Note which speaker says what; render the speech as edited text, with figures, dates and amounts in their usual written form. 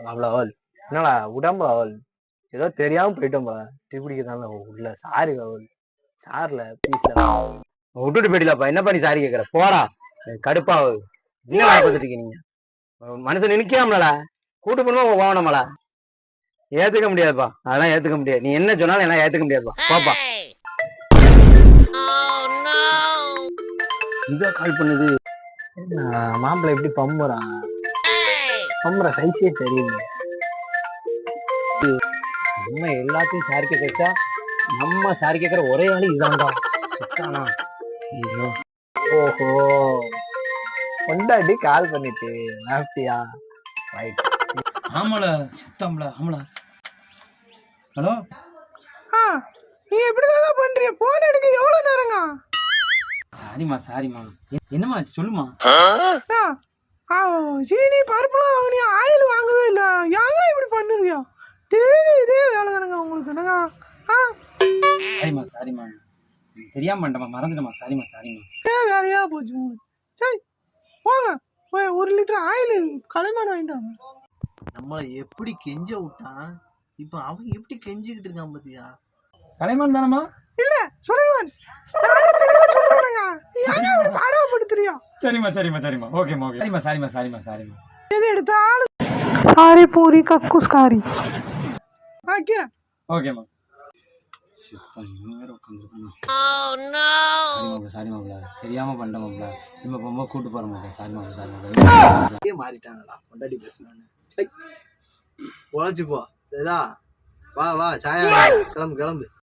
Speaker 1: அவ்வளோ என்னடா உடம்பு அவள் ஏதோ தெரியாம போயிட்டோம் போல டீ குடிக்கிறதால உள்ள சாரி அவள் சார்ல ப்ளீஸ்ல விட்டுட்டு போயிடலாப்பா என்ன பண்ணி சாரி கேட்கற போடா கடுப்பா என்ன பார்த்துட்டு இருக்கீங்க நீங்க மனுஷன் நினைக்காமலடா கூட்டு பண்ணுவோம் போகணுமாடா ஏத்துக்க முடியாதுப்பா அதெல்லாம் ஏத்துக்க முடியாது நீ என்ன சொன்னாலும் எல்லாம் ஏத்துக்க முடியாதுப்பா பாப்பா இத கால் பண்ணுது மாப்பிள்ளை எப்படி பம்புறான் பம்புற சைஸே தெரியல நம்ம எல்லாத்தையும் சாரி கேட்கா நம்ம சாரி கேட்கிற ஒரே ஆளு இதான்டா ஓஹோ கொண்டாடி கால் பண்ணிட்டு நாப்டியா ரைட்
Speaker 2: ஆமால சுத்தம்ல ஆமால ஹலோ
Speaker 3: நீ எப்படிதான் பண்றிய போன் எடுக்க எவ்வளவு நேரங்க
Speaker 2: சாரிம்மா என்னம்மா சொல்லுமா
Speaker 3: சீனி பருப்புலாம் வாங்கினியா ஆயில் வாங்கவே இல்லை ஏங்க இப்படி பண்ணுறியா டெய்லி இதே வேலை தானுங்க உங்களுக்கு என்னங்க
Speaker 2: சாரிம்மா தெரியாம பண்ணிட்டமா மறந்துட்டமா சாரிம்மா
Speaker 3: வேலையா போச்சு உங்களுக்கு சரி போங்க போய் 1 லிட்டர் ஆயில் கலைமான் வாங்கிட்டு வாங்க
Speaker 4: நம்மளை எப்படி கெஞ்ச விட்டான் இப்போ அவன் எப்படி கெஞ்சிக்கிட்டு இருக்கான் பாத்தியா
Speaker 2: கலைமான் தானம்மா
Speaker 3: இல்ல சுலைமான் பாடப்படுத்துறியா
Speaker 2: சரிம்மா ஓகேம்மா சாரிம்மா
Speaker 3: எது எடுத்தாலும் சாரி பூரி கக்குஸ்காரி ஆக்கிறேன்
Speaker 2: ஓகேம்மா சாரிமாப்ல தெரியாம பண்ணிட்டோம்ல நம்ம ரொம்ப கூட்டு போற மாட்டேன் சாரிமாப்ல
Speaker 4: மாறிட்டாங்கடா கொண்டாடி பேசலான்னு உழைச்சு போ சரிதா வா சாயா கிளம்பு